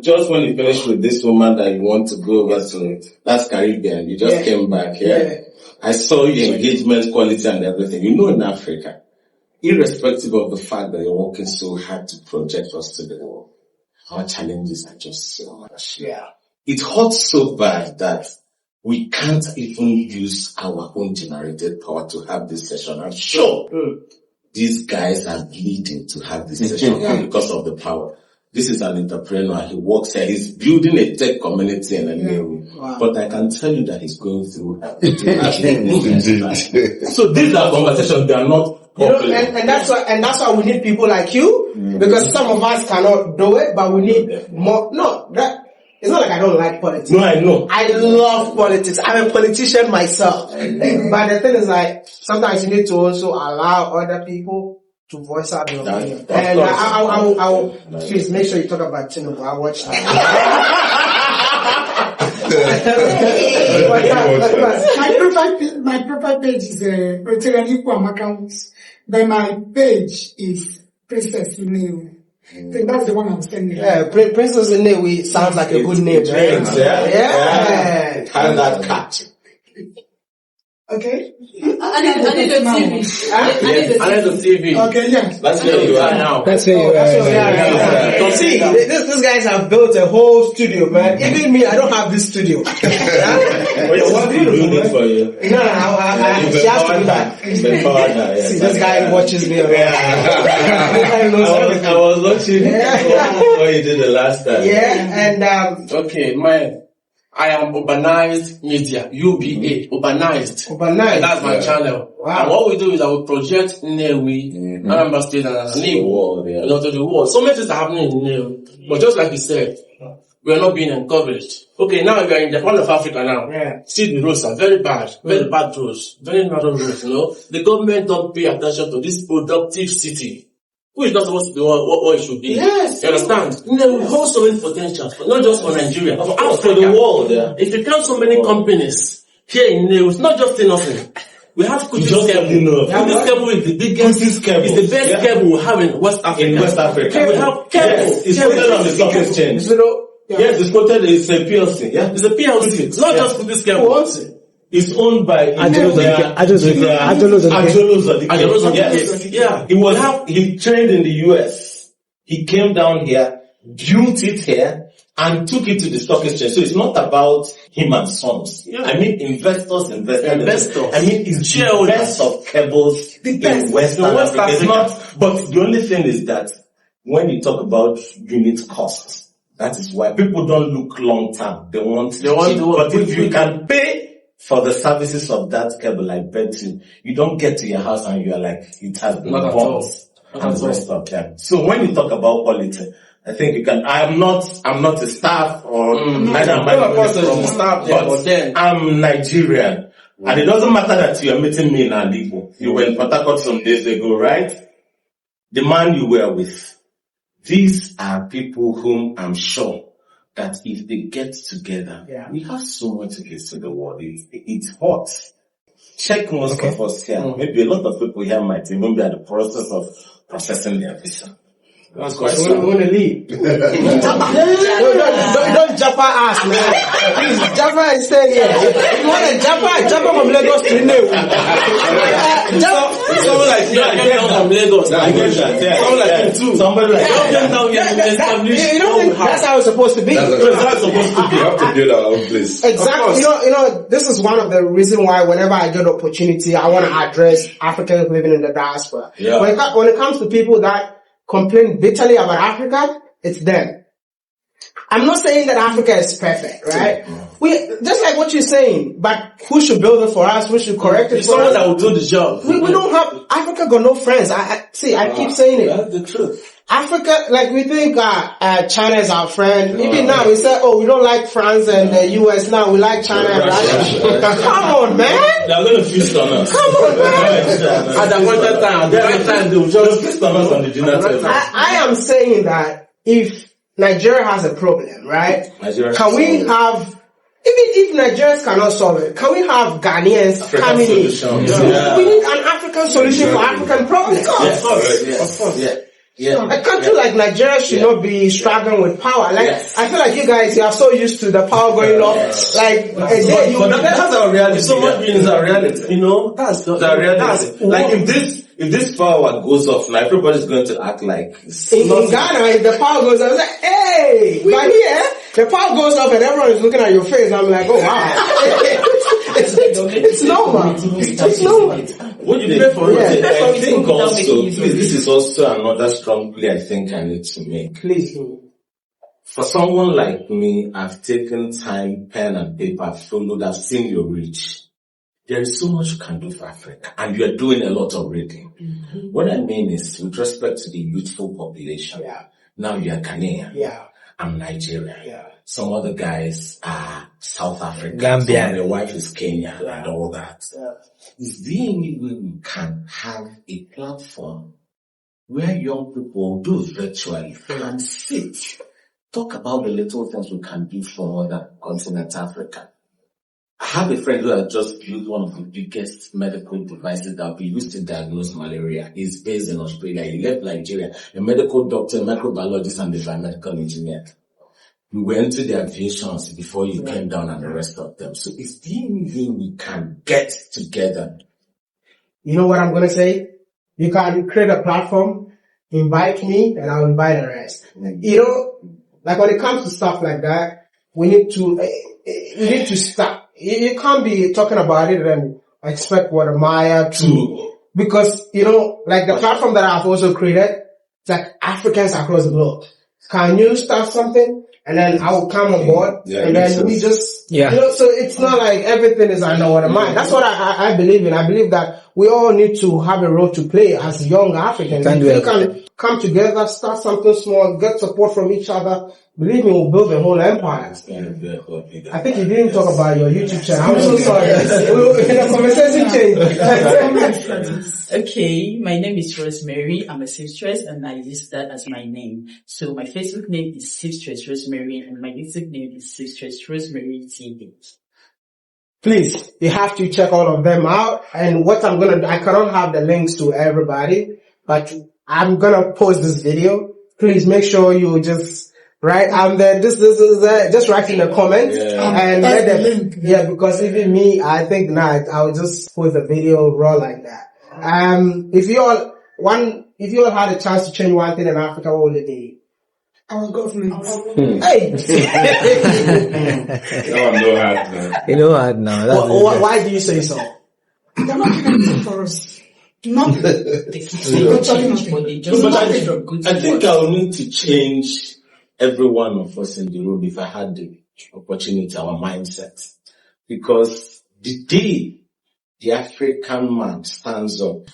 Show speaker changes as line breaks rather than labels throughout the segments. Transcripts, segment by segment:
Just when you finish with this woman that you want to go over to, that's Caribbean, you just came back, I saw your engagement quality and everything. You know, in Africa, irrespective of the fact that you're working so hard to project us to the world, our challenges are just so much.
Yeah.
It hurts so bad that we can't even use our own generated power to have this session. I'm sure these guys are bleeding to have this session because of the power. This is an entrepreneur. He works here. He's building a tech community in Nnewi. Wow. But I can tell you that he's going through So these are conversations. They are not popular.
And that's why we need people like you, because some of us cannot do it, but we need more. No, it's not like I don't like politics.
No, I know.
I love politics. I'm a politician myself. But the thing is, like, sometimes you need to also allow other people to voice out their opinion. And I will please make sure you talk about Tinubu. I watch that.
My profile page is Rotarian Equal accounts. Then my page is Princess Nnewi. I think that's the one I'm sending.
Yeah, Princess Nnewi sounds like a good name, right? Yeah.
How that catch?
Okay.
I need the TV. I need the TV.
Okay, yes.
That's where you are now.
That's where you are.
So see, these guys have built a whole studio, man. Even me, I don't have this studio.
What do you do for you?
No, she has to do that. See, this guy watches me.
I was watching what you did the last time.
Yeah, and
okay, I am Urbanized Media, UBA, Urbanized. That's my channel. Wow. And what we do is I will project Nnewi, Anambra State and Nnewi, to the world. So many things are happening in Nnewi. But just like you said, we are not being encouraged. Okay, now we are in the part of Africa now.
Yeah.
See, the roads are very bad roads, very narrow roads, The government don't pay attention to this productive city, who is not supposed to be what it should be.
Yes.
You understand? We hold so many potentials, not just for Nigeria, but for the world. If you count so many companies here in Nnewi, it's not just nothing. We have Kutis cable. Kutis cable is the biggest, it's the best cable we have in West Africa.
In West Africa.
We have cable.
It's quoted on the stock exchange. Yes, it's quoted, it's a PLC. Yeah?
It's a PLC. It's not just Kutis cable.
It's owned by
Ajolos.
Yeah. He trained in the US. He came down here, built it here, and took it to the stock exchange. So it's not about him and sons. Yeah. I mean, investors. I mean, it's the best of cables in West Africa. It's not, but the only thing is that when you talk about unit costs, that is why people don't look long term. They want cheap. But if you can pay for the services of that cable, I bet you don't get to your house and you're like, it has been bought and the rest of them. So when you talk about politics, I think you can, I'm not a staff or neither am I staff, but I'm Nigerian. And it doesn't matter that you are meeting me in Aligbo. You were in Port Harcourt some days ago, right? The man you were with. These are people whom I'm sure that if they get together, we have so much to give to the world. It's hot. Check most of us here. Maybe a lot of people here might even be at the process of processing their visa.
That's quite we want to leave. Don't Japa ass, man. Please, Japa is staying here. If you want a Japa from Lagos to Nnewi.
Someone like you, I get from Lagos. I get that. Someone like you too. Somebody like
you don't think that's how it's supposed to be?
That's supposed to be.
We have to build our own place.
Exactly. You know, this is one of the reasons why whenever I get opportunity, I want to address Africans living in the diaspora. Yeah. When it comes to people that complain bitterly about Africa, it's them. I'm not saying that Africa is perfect, right? We just like what you're saying, but who should build it for us? Who should correct it for us?
Someone that will do the job.
We don't have Africa got no friends. I keep saying it.
That's the truth.
Africa, like we think China is our friend. Even now we say, we don't like France and the US. Now we like China and Russia. Come on, man.
They're going to feast on us.
Come on, man.
At the point of time, they will just
feast on us on the dinner table.
I am saying that if Nigeria has a problem, right? Can we have, even if Nigerians cannot solve it, can we have Ghanaians coming in? We need an African solution for African problems.
Of course.
A country like Nigeria should not be struggling with power. Like, I feel like you guys, you are so used to the power going off. Like,
that's our reality. So much being our reality, you know? That's our reality. Like, if this power goes off, now everybody's going to act like...
In Ghana, if the power goes off, it's like, hey! But here, the power goes off and everyone is looking at your face. I'm like, oh wow. It's normal. It's normal.
What do you think? I think also, this is also another strong play I think I need to make.
Please.
For someone like me, I've taken time, pen and paper, followed, I've seen your reach. There is so much you can do for Africa, and you are doing a lot of reading. Mm-hmm. What I mean is, with respect to the youthful population, now you are Ghanaian, I'm Nigerian, some other guys are South African,
Gambia,
their wife is Kenya, and all that. Is there any way we can have a platform where young people do virtually and sit, talk about the little things we can do for other continent Africa? I have a friend who has just built one of the biggest medical devices that will be used to diagnose malaria. He's based in Australia. He left Nigeria, a medical doctor, microbiologist, and a biomedical engineer. We went to the aviations before you came down and the rest of them. So is there anything we can get together?
You know what I'm going to say? You can create a platform, invite me, and I'll invite the rest. You know, like when it comes to stuff like that, we need to start. You can't be talking about it and expect Wode Maya to, because, you know, like the platform that I've also created, it's like Africans across the globe. Can you start something? And then I will come on board, and then we just, you know, so it's not like everything is under Wode Maya. That's what I believe in. I believe that we all need to have a role to play as young Africans. If we can come together, start something small, get support from each other, believe me, we'll build a whole empire. I think you didn't talk about your YouTube channel. I'm so sorry. The conversation changed.
Okay, my name is Rosemary. I'm a seamstress and I use that as my name. So my Facebook name is Seamstress Rosemary and my YouTube name is Seamstress Rosemary TV.
Please, you have to check all of them out. And what I'm gonna do, I cannot have the links to everybody, but I'm gonna post this video. Please make sure you just write, this is, just write in the comments and let them, link. Because even me, I think I'll just post the video raw like that. If you all had a chance to change one thing in Africa, what would it be?
Our government.
Hey!
You know what now?
Why do you say so?
They're not doing anything for us. Nothing.
I think I'll need to change every one of us in the room if I had the opportunity, our mindset. Because the day the African man stands up,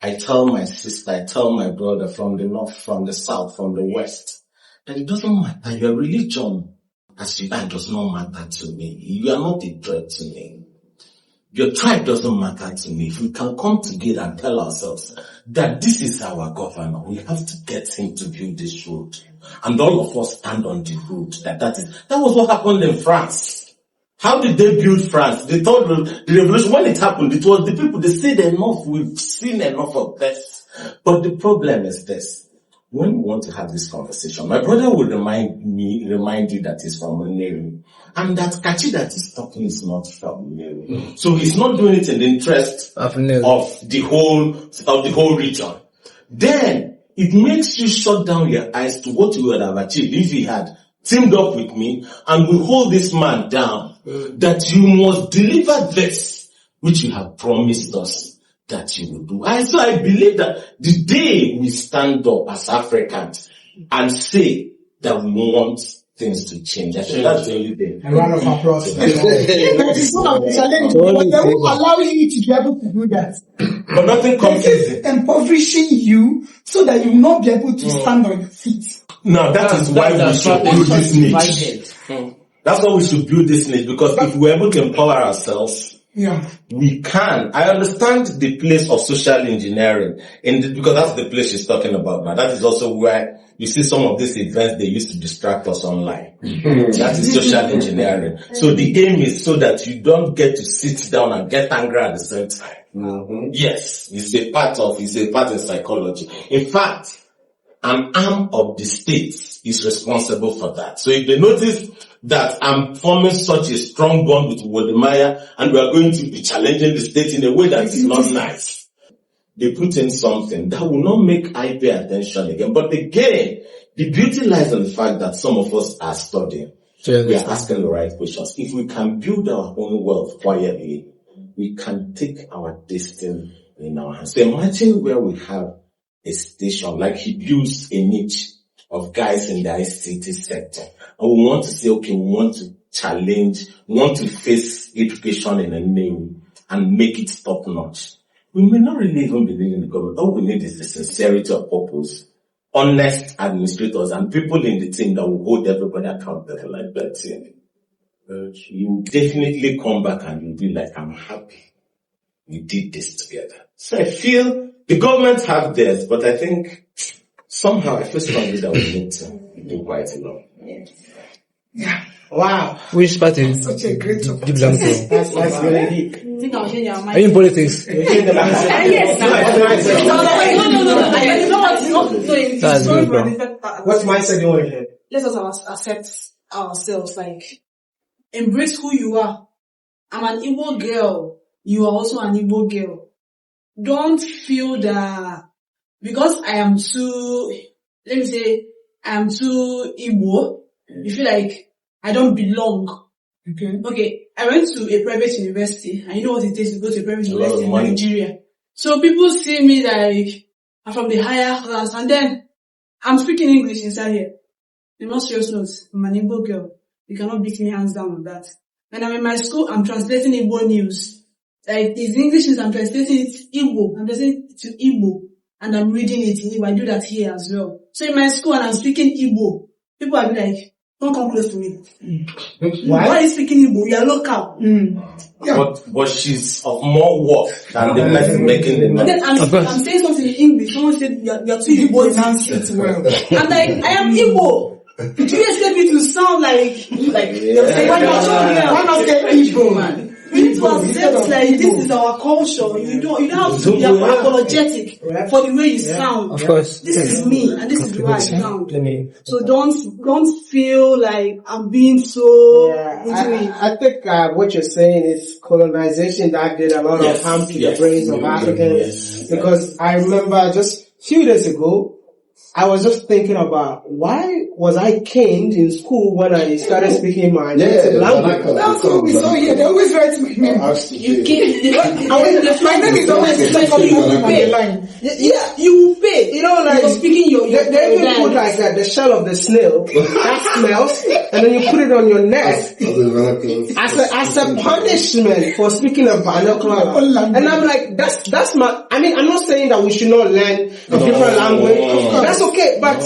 I tell my sister, I tell my brother from the north, from the south, from the west, that it doesn't matter. Your religion as you are does not matter to me. You are not a threat to me. Your tribe doesn't matter to me. If we can come together and tell ourselves that this is our governor, we have to get him to build this road. And all of us stand on the road. That was what happened in France. How did they build France? They thought the revolution, when it happened, it was the people, they said enough, we've seen enough of this. But the problem is this. When we want to have this conversation, my brother will remind you that he's from Nnewi. And that Kachi that he's talking is not from Nnewi. So he's not doing it in the interest of the whole region. Then it makes you shut down your eyes to what you would have achieved if he had teamed up with me and we hold this man down, that you must deliver this which you have promised us that you will do. So I believe that the day we stand up as Africans and say that we want things to change, I think that's the only day.
A round of applause.
It's not a challenge, but they won't allow you to be able to do that.
But nothing comes easy.
Impoverishing you so that you will not be able to stand on your feet.
Now that is why we should build this niche. That's why we should build this niche, because if we're able to empower ourselves, we can. I understand the place of social engineering, because that's the place she's talking about now. That is also where you see some of these events they used to distract us online. That is social engineering. So the aim is so that you don't get to sit down and get angry at the same time. Yes, it's a part in psychology. In fact, an arm of the state is responsible for that. So if they notice that I'm forming such a strong bond with Wode Maya and we are going to be challenging the state in a way that is not nice, they put in something that will not make I pay attention again. But again, the beauty lies in the fact that some of us are studying. We are asking the right questions. If we can build our own wealth quietly, we can take our destiny in our hands. So imagine where we have a station, like he builds a niche of guys in the ICT sector. And we want to say, okay, we want to challenge, we want to face education in a Nnewi and make it top notch. We may not really even believe in the government. All we need is the sincerity of purpose, honest administrators, and people in the team that will hold everybody accountable like that. You definitely come back and you'll be like, I'm happy we did this together. So I feel the government have theirs, but I think somehow I feel strongly that we need to do quite a lot.
Yeah.
Wow.
Which party?
Such a great
Do you belong to?
That's really deep.
I think I'll change your mind.
Are you in politics?
Yes. No.
That's good, bro.
What mindset do you want to hear?
Let us accept ourselves, like, embrace who you are. I'm an Igbo girl. You are also an Igbo girl. Don't feel that because I am too, let me say, I am too Igbo, you feel like I don't belong. Okay, I went to a private university, and you know what it is to go to a private university in Nigeria. So people see me like I'm from the higher class, and then I'm speaking English inside here. You must serious notes, I'm an Igbo girl. You cannot beat me hands down on that. When I'm in my school, I'm translating Igbo news. Like, it's English news, I'm translating it Igbo. I'm translating it to Igbo. And I'm reading it in Igbo. I do that here as well. So in my school, and I'm speaking Igbo, people are like, don't come close to me. Why are you speaking Igbo? You are local.
Yeah.
But she's of more worth than the person making the
Then
money.
I'm saying something in English. Someone said, you're too Igbo.
Pronounce it well.
I'm like, I am Igbo. Do you expect me to sound like
Why not say Igbo, man?
we need to accept like this is our culture. You don't have to be apologetic for the way you sound.
Of course.
This is me and this is the way I sound. So don't feel like I'm being so into it.
I think what you're saying is colonization that did a lot of harm to the brains of Africans. Because I remember just a few days ago, I was just thinking about why was I caned in school when I started speaking my native language.
That's what we saw here. They always write my name.
You give
My name is always the second one on the line.
Yeah,
You will pay.
you know, like
For speaking your
they even put like the shell of the snail that smells, and then you put it on your neck as a punishment for speaking a vernacular. And I'm like, that's my. I mean, I'm not saying that we should not learn a different language. That's okay, but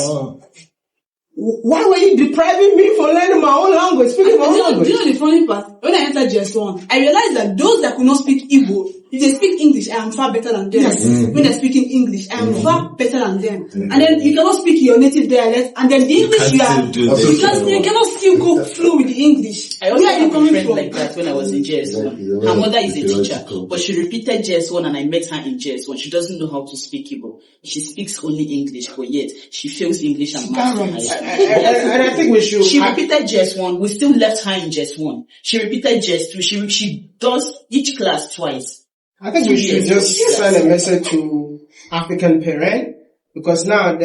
why were you depriving me from learning my own language, speaking my own language?
Do you know the funny part? When I entered GS1, I realized that those that could not speak Igbo, if they speak English, I am far better than them.
Yes.
When they're speaking English, I am far better than them. And then you cannot speak your native dialect, and then the English you cannot still go flow with the English.
I also
Where are you
had a
coming
friend
from?
like that when I was in JS1. Her mother is a teacher, but she repeated JS1 and I met her in JS1. She doesn't know how to speak Igbo. She speaks only English, but yet she fails English and maths in high school.
And I think we should.
She repeated JS1. We still left her in JS1. She repeated JS2. She does each class twice.
I think we should just send a message to African parents, because now and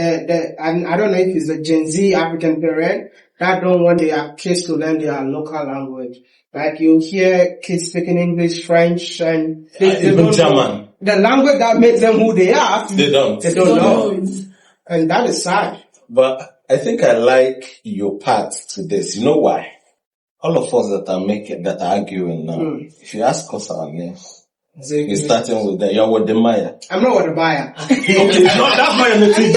I don't know if it's a Gen Z African parent that don't want their kids to learn their local language. Like you hear kids speaking English, French, and
even German.
The language that makes them who they are.
They don't
know. And that is sad.
But I think I like your part to this. You know why? All of us that are arguing now, if you ask us our names, we're starting with that. You're Wode Maya.
I'm not Wode Maya.
Okay, no, that's my native.